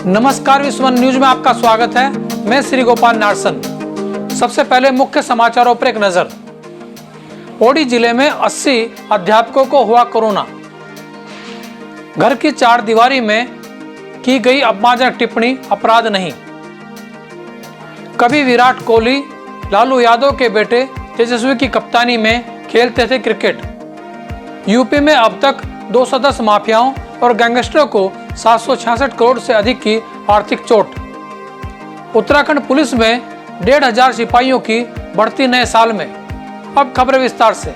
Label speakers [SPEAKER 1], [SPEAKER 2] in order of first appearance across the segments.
[SPEAKER 1] नमस्कार, विश्वन न्यूज में आपका स्वागत है। मैं श्री गोपाल नारसन। सबसे पहले मुख्य समाचारों पर एक नजर। पौड़ी जिले में 80 अध्यापकों को हुआ कोरोना। घर की चार दीवारी में की गई अपमानजनक टिप्पणी अपराध नहीं। कभी विराट कोहली लालू यादव के बेटे तेजस्वी की कप्तानी में खेलते थे क्रिकेट। यूपी में अब तक 210 माफियाओं और गैंगस्टरों को 766 करोड़ से अधिक की आर्थिक चोट। उत्तराखंड पुलिस में 1500 सिपाहियों की बढ़ती नए साल में। अब खबर विस्तार से।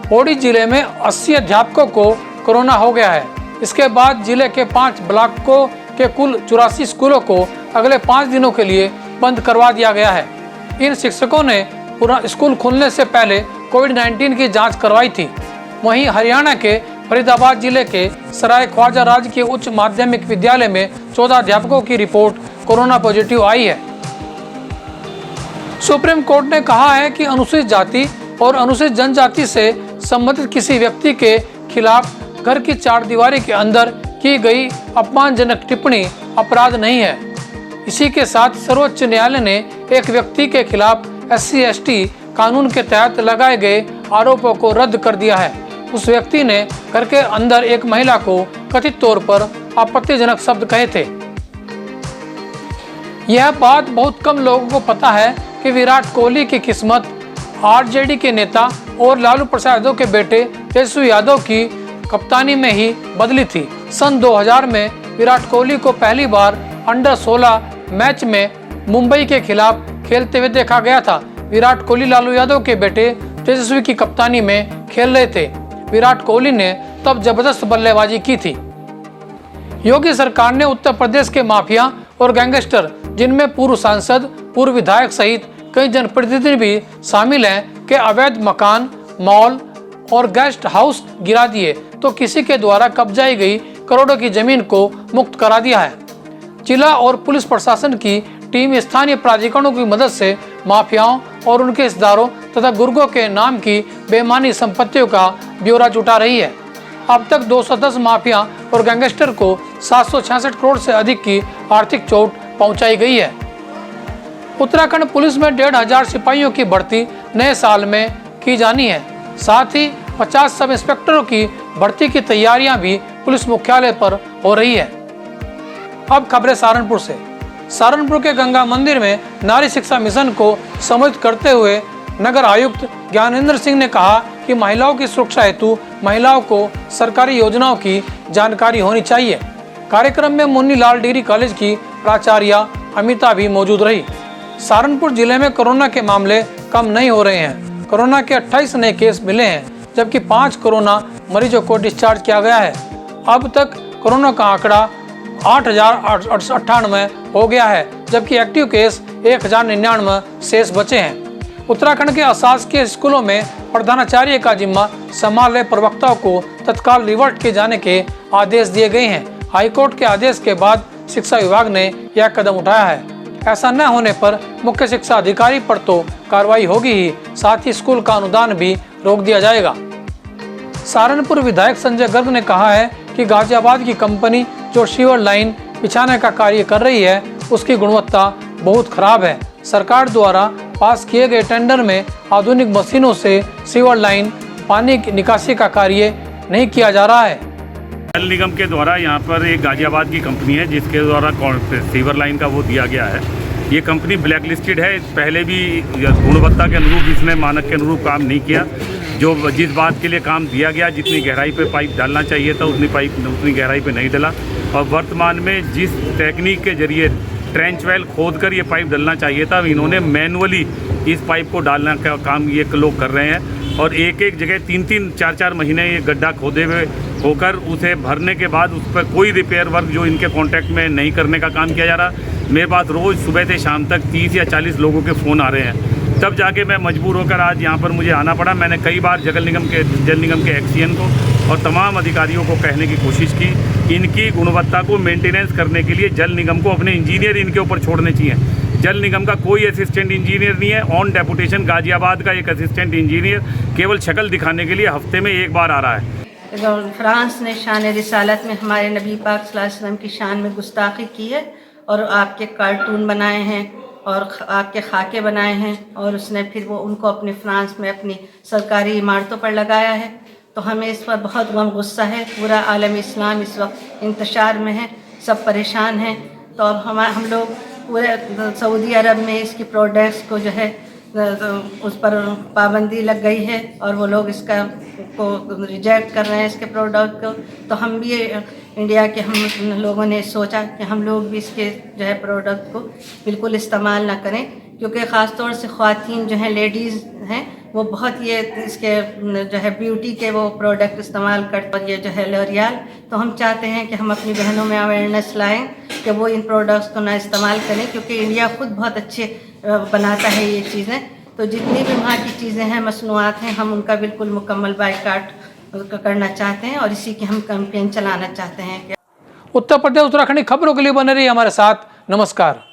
[SPEAKER 1] पौड़ी जिले में 80 अध्यापकों को कोरोना हो गया है। इसके बाद जिले के 5 ब्लॉकों के कुल 84 स्कूलों को अगले 5 दिनों के लिए बंद करवा दिया गया है। इन शिक्षकों ने पूरा स्कूल खुलने से पहले कोविड-19 की जांच करवाई थी। वहीं हरियाणा के फरीदाबाद जिले के सराय ख्वाजा राजकीय उच्च माध्यमिक विद्यालय में 14 अध्यापकों की रिपोर्ट कोरोना पॉजिटिव आई है। सुप्रीम कोर्ट ने कहा है कि अनुसूचित जाति और अनुसूचित जनजाति से संबंधित किसी व्यक्ति के खिलाफ घर की चार दीवारी के अंदर की गई अपमानजनक टिप्पणी अपराध नहीं है। इसी के साथ सर्वोच्च न्यायालय ने एक व्यक्ति के खिलाफ SC/ST कानून के तहत लगाए गए आरोपों को रद्द कर दिया है। उस व्यक्ति ने घर के अंदर एक महिला को कथित तौर पर आपत्तिजनक शब्द कहे थे। यह बात बहुत कम लोगों को पता है कि विराट कोहली की किस्मत RJD के नेता और लालू प्रसाद यादव के बेटे तेजस्वी यादव की कप्तानी में ही बदली थी। सन 2000 में विराट कोहली को पहली बार अंडर 16 मैच में मुंबई के खिलाफ खेलते हुए देखा गया था। विराट कोहली लालू यादव के बेटे तेजस्वी की कप्तानी में खेल रहे थे। विराट कोहली ने तब जबरदस्त बल्लेबाजी की थी। योगी सरकार ने उत्तर प्रदेश के माफिया और गैंगस्टर, जिनमें पूर्व सांसद, पूर्व विधायक सहित कई जनप्रतिनिधि भी शामिल हैं, के अवैध मकान, मॉल और गेस्ट हाउस गिरा दिए तो किसी के द्वारा कब्जाई गई करोड़ों की जमीन को मुक्त करा दिया है। जिला और पुलिस प्रशासन की टीम स्थानीय प्राधिकरणों की मदद से माफियाओं और उनके हिस्सेदारों तथा गुर्गों के नाम की बेईमानी संपत्तियों का ब्यौरा जुटा रही है। अब तक 210 माफिया और गैंगस्टर को 766 करोड़ से अधिक की आर्थिक चोट पहुंचाई गई है। उत्तराखंड पुलिस में 1500 सिपाहियों की भर्ती नए साल में की जानी है। साथ ही 50 सब इंस्पेक्टरों की भर्ती की तैयारियां भी पुलिस मुख्यालय पर हो रही है। अब खबरें सहारनपुर से। सहारनपुर के गंगा मंदिर में नारी शिक्षा मिशन को संबोधित करते हुए नगर आयुक्त ज्ञानेंद्र सिंह ने कहा कि महिलाओं की सुरक्षा हेतु महिलाओं को सरकारी योजनाओं की जानकारी होनी चाहिए। कार्यक्रम में मुन्नी लाल डिग्री कॉलेज की प्राचार्य अमिता भी मौजूद रही। सहारनपुर जिले में कोरोना के मामले कम नहीं हो रहे हैं। कोरोना के 28 नए केस मिले हैं, जबकि 5 कोरोना मरीजों को डिस्चार्ज किया गया है। अब तक कोरोना का आंकड़ा 8098 हो गया है, जबकि एक्टिव केस 1099 शेष बचे हैं। उत्तराखंड के अशासकीय स्कूलों में प्रधानाचार्य का जिम्मा संभाल रहे प्रवक्ताओं को तत्काल रिवर्ट किए जाने के आदेश दिए गए हैं। हाईकोर्ट के आदेश के बाद शिक्षा विभाग ने यह कदम उठाया है। ऐसा न होने पर मुख्य शिक्षा अधिकारी पर तो कार्रवाई होगी ही, साथ ही स्कूल का अनुदान भी रोक दिया जाएगा। सहारनपुर विधायक संजय गर्ग ने कहा है कि गाजियाबाद की कंपनी जो सीवर लाइन बिछाने का कार्य कर रही है, उसकी गुणवत्ता बहुत खराब है। सरकार द्वारा पास किए गए टेंडर में आधुनिक मशीनों से सीवर लाइन पानी की निकासी का कार्य नहीं किया जा रहा है।
[SPEAKER 2] जल निगम के द्वारा यहाँ पर एक गाजियाबाद की कंपनी है, जिसके द्वारा सीवर लाइन का वो दिया गया है। ये कंपनी ब्लैक लिस्टेड है। पहले भी गुणवत्ता के अनुरूप इसने मानक के अनुरूप काम नहीं किया। जो जिस बात के लिए काम दिया गया, जितनी गहराई पे पाइप डालना चाहिए था उतनी गहराई पे नहीं डाला। और वर्तमान में जिस टेक्निक के जरिए ट्रेंच वेल खोद कर ये पाइप डालना चाहिए था, इन्होंने मैनुअली इस पाइप को डालने का काम ये लोग कर रहे हैं। और एक एक जगह 3-3, 4-4 महीने ये गड्ढा खोदे हुए होकर उसे भरने के बाद उस पर कोई रिपेयर वर्क जो इनके कॉन्ट्रैक्ट में नहीं करने का काम किया जा रहा। मेरे पास रोज़ सुबह से शाम तक 30 या 40 लोगों के फ़ोन आ रहे हैं। तब जाके मैं मजबूर होकर आज यहाँ पर मुझे आना पड़ा। मैंने कई बार जल निगम के एक्सीएन को और तमाम अधिकारियों को कहने की कोशिश की, इनकी गुणवत्ता को मेंटेनेंस करने के लिए जल निगम को अपने इंजीनियर इनके ऊपर छोड़ने चाहिए। जल निगम का कोई असिस्टेंट इंजीनियर नहीं है। ऑन डेपुटेशन गाजियाबाद का एक असिस्टेंट इंजीनियर केवल शक्ल दिखाने के लिए हफ्ते में एक बार आ रहा है।
[SPEAKER 3] फ्रांस ने शान रिसालत में हमारे नबी पाक सल्लल्लाहु अलैहि वसल्लम की शान में गुस्ताखी की है और आपके कार्टून बनाए हैं और आपके खाके बनाए हैं, और उसने फिर वो उनको अपने फ्रांस में अपनी सरकारी इमारतों पर लगाया है। तो हमें इस पर बहुत गम गुस्सा है। पूरा आलम इस्लाम इस वक्त इंतशार में है, सब परेशान हैं। तो अब हम लोग पूरे सऊदी अरब में इसकी प्रोडक्ट्स को जो है उस पर पाबंदी लग गई है और वो लोग इसका को रिजेक्ट कर रहे हैं इसके प्रोडक्ट को। तो हम भी इंडिया के हम लोगों ने सोचा कि हम लोग भी इसके जो है प्रोडक्ट को बिल्कुल इस्तेमाल ना करें, क्योंकि ख़ास तौर से ख़वातीन जो हैं, लेडीज़ हैं, वो बहुत ये इसके जो है ब्यूटी के वो प्रोडक्ट इस्तेमाल करते हैं, ये जो है लॉरियल। तो हम चाहते हैं कि हम अपनी बहनों में अवेयरनेस लाएं कि वो इन प्रोडक्ट्स को ना इस्तेमाल करें, क्योंकि इंडिया ख़ुद बहुत अच्छे बनाता है ये चीज़ें। तो जितनी भी वहाँ की चीज़ें हैं, मसनूआत हैं, हम उनका बिल्कुल मुकम्मल बायकाट करना चाहते हैं और इसी की हम कैंपेन चलाना चाहते हैं।
[SPEAKER 1] उत्तर प्रदेश उत्तराखंड की खबरों के लिए बने रहिए हमारे साथ। नमस्कार।